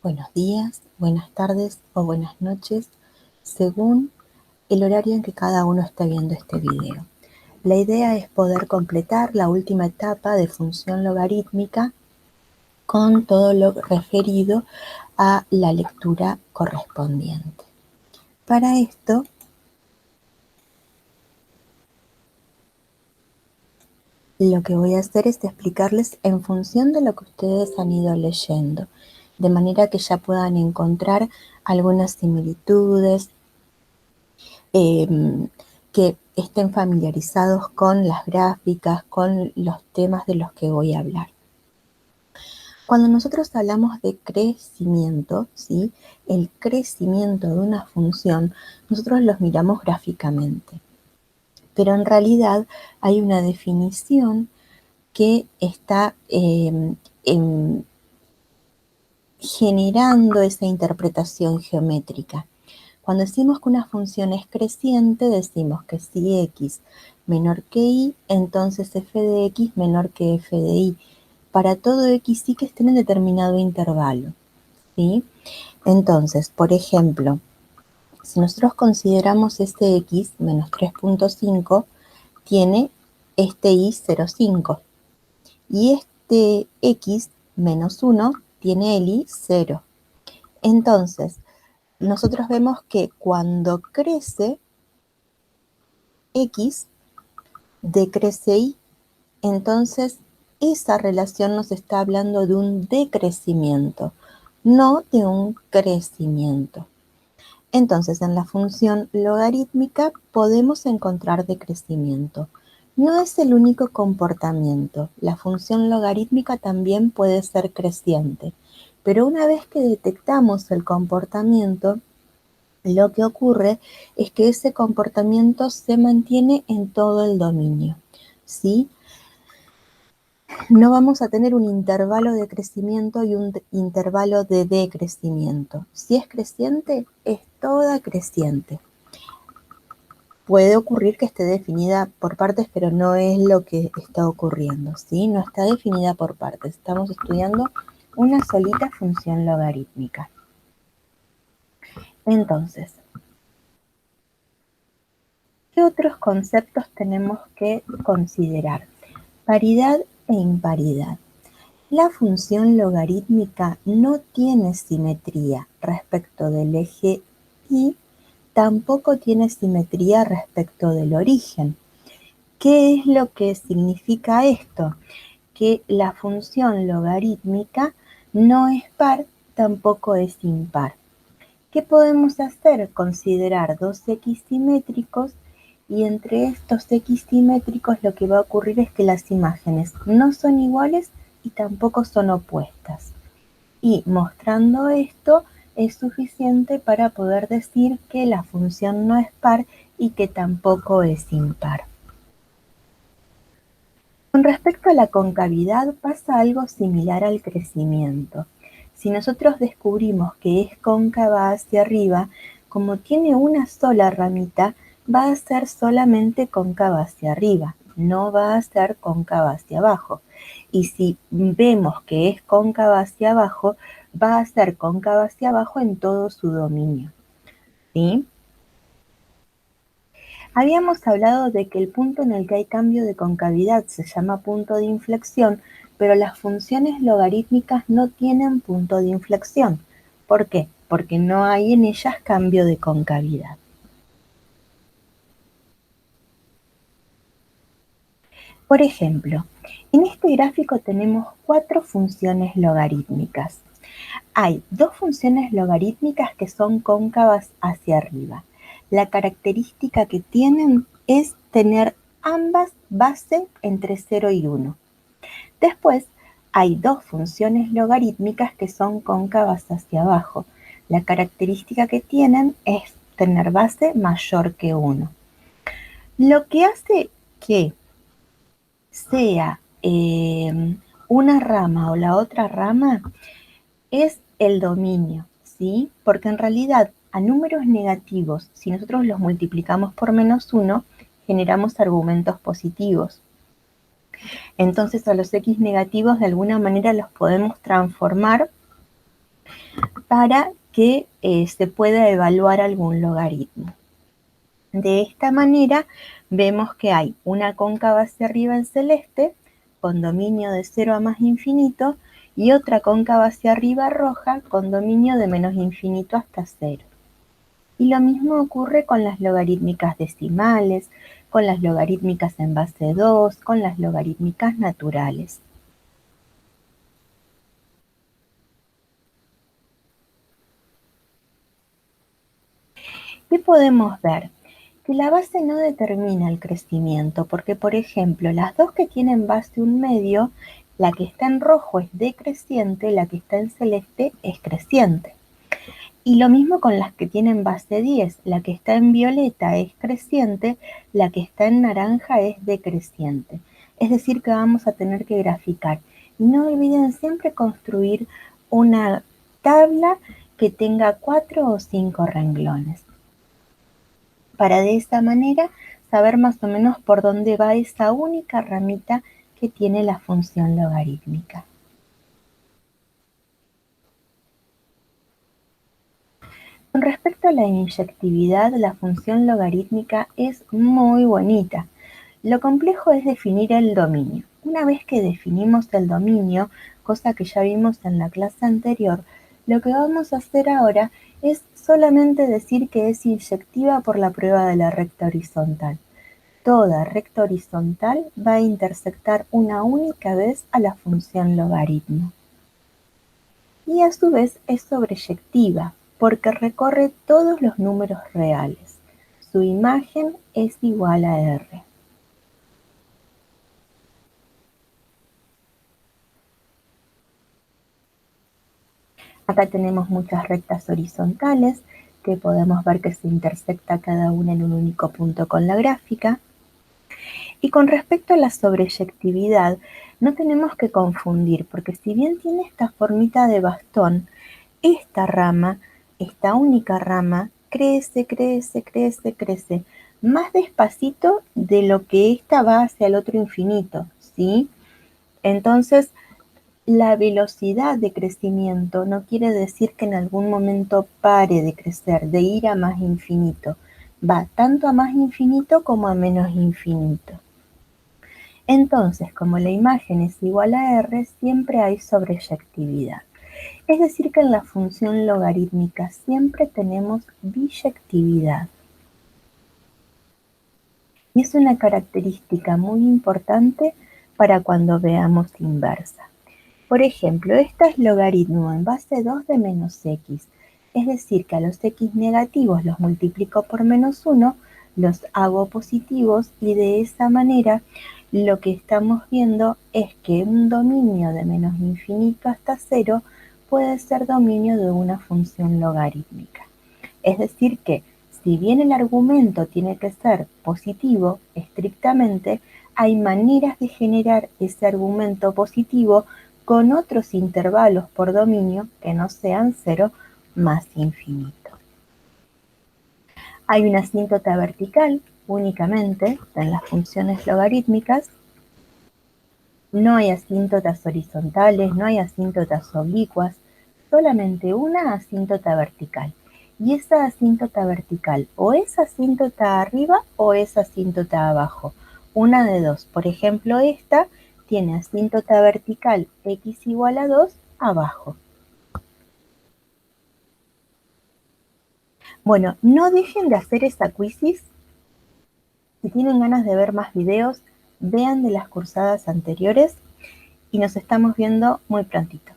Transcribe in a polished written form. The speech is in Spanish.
buenos días, buenas tardes o buenas noches, según el horario en que cada uno esté viendo este video. La idea es poder completar la última etapa de función logarítmica con todo lo referido a la lectura correspondiente. Para esto, lo que voy a hacer es explicarles en función de lo que ustedes han ido leyendo, de manera que ya puedan encontrar algunas similitudes, que estén familiarizados con las gráficas, con los temas de los que voy a hablar. Cuando nosotros hablamos de crecimiento, ¿sí? El crecimiento de una función, nosotros los miramos gráficamente. Pero en realidad hay una definición que está generando esa interpretación geométrica. Cuando decimos que una función es creciente, decimos que si x menor que y, entonces f de x menor que f de y. Para todo x y que esté en determinado intervalo, ¿sí? Entonces, por ejemplo, si nosotros consideramos este x menos 3.5, tiene este y 0,5. Y este x menos 1 tiene el y 0. Entonces, nosotros vemos que cuando crece x, decrece y. Entonces, esa relación nos está hablando de un decrecimiento, no de un crecimiento. Entonces, en la función logarítmica podemos encontrar decrecimiento. No es el único comportamiento. La función logarítmica también puede ser creciente. Pero una vez que detectamos el comportamiento, lo que ocurre es que ese comportamiento se mantiene en todo el dominio, ¿sí? No vamos a tener un intervalo de crecimiento y un intervalo de decrecimiento. Si es creciente, es toda creciente. Puede ocurrir que esté definida por partes, pero no es lo que está ocurriendo, ¿sí? No está definida por partes. Estamos estudiando una solita función logarítmica. Entonces, ¿qué otros conceptos tenemos que considerar? Paridad e imparidad. La función logarítmica no tiene simetría respecto del eje y tampoco tiene simetría respecto del origen. ¿Qué es lo que significa esto? Que la función logarítmica no es par, tampoco es impar. ¿Qué podemos hacer? Considerar dos x simétricos y entre estos x simétricos lo que va a ocurrir es que las imágenes no son iguales y tampoco son opuestas. Y mostrando esto es suficiente para poder decir que la función no es par y que tampoco es impar. Con respecto a la concavidad pasa algo similar al crecimiento. Si nosotros descubrimos que es cóncava hacia arriba, como tiene una sola ramita, va a ser solamente cóncava hacia arriba, no va a ser cóncava hacia abajo. Y si vemos que es cóncava hacia abajo, va a ser cóncava hacia abajo en todo su dominio, ¿sí? Habíamos hablado de que el punto en el que hay cambio de concavidad se llama punto de inflexión, pero las funciones logarítmicas no tienen punto de inflexión. ¿Por qué? Porque no hay en ellas cambio de concavidad. Por ejemplo, en este gráfico tenemos 4 funciones logarítmicas. Hay 2 funciones logarítmicas que son cóncavas hacia arriba. La característica que tienen es tener ambas base entre 0 y 1. Después, hay 2 funciones logarítmicas que son cóncavas hacia abajo. La característica que tienen es tener base mayor que 1. Lo que hace que sea una rama o la otra rama es el dominio, ¿sí? Porque en realidad a números negativos, si nosotros los multiplicamos por menos 1, generamos argumentos positivos. Entonces a los x negativos de alguna manera los podemos transformar para que se pueda evaluar algún logaritmo. De esta manera vemos que hay una cóncava hacia arriba en celeste, con dominio de 0 a más infinito, y otra cóncava hacia arriba roja, con dominio de menos infinito hasta 0. Y lo mismo ocurre con las logarítmicas decimales, con las logarítmicas en base 2, con las logarítmicas naturales. ¿Qué podemos ver? Que la base no determina el crecimiento, porque por ejemplo, las dos que tienen base 1/2, la que está en rojo es decreciente, la que está en celeste es creciente. Y lo mismo con las que tienen base 10, la que está en violeta es creciente, la que está en naranja es decreciente. Es decir, que vamos a tener que graficar. Y no olviden siempre construir una tabla que tenga 4 o 5 renglones, para de esta manera saber más o menos por dónde va esa única ramita que tiene la función logarítmica. Con respecto a la inyectividad, la función logarítmica es muy bonita. Lo complejo es definir el dominio. Una vez que definimos el dominio, cosa que ya vimos en la clase anterior, lo que vamos a hacer ahora es solamente decir que es inyectiva por la prueba de la recta horizontal. Toda recta horizontal va a intersectar una única vez a la función logaritmo. Y a su vez es sobreyectiva, porque recorre todos los números reales. Su imagen es igual a R. Acá tenemos muchas rectas horizontales que podemos ver que se intersecta cada una en un único punto con la gráfica. Y con respecto a la sobreyectividad, no tenemos que confundir, porque si bien tiene esta formita de bastón, esta rama, esta única rama, crece, crece, crece, crece, más despacito de lo que esta va hacia el otro infinito, ¿sí? Entonces, la velocidad de crecimiento no quiere decir que en algún momento pare de crecer, de ir a más infinito. Va tanto a más infinito como a menos infinito. Entonces, como la imagen es igual a R, siempre hay sobreyectividad. Es decir, que en la función logarítmica siempre tenemos biyectividad. Y es una característica muy importante para cuando veamos inversa. Por ejemplo, esta es logaritmo en base 2 de menos x. Es decir, que a los x negativos los multiplico por menos 1, los hago positivos y de esa manera lo que estamos viendo es que un dominio de menos infinito hasta 0 puede ser dominio de una función logarítmica. Es decir que, si bien el argumento tiene que ser positivo estrictamente, hay maneras de generar ese argumento positivo con otros intervalos por dominio que no sean 0 más infinito. Hay una asíntota vertical únicamente en las funciones logarítmicas. No hay asíntotas horizontales, no hay asíntotas oblicuas, solamente una asíntota vertical. Y esa asíntota vertical o es asíntota arriba o es asíntota abajo. Una de dos. Por ejemplo, esta tiene asíntota vertical x igual a 2 abajo. Bueno, no dejen de hacer esa quizzes. Si tienen ganas de ver más videos, vean de las cursadas anteriores y nos estamos viendo muy prontito.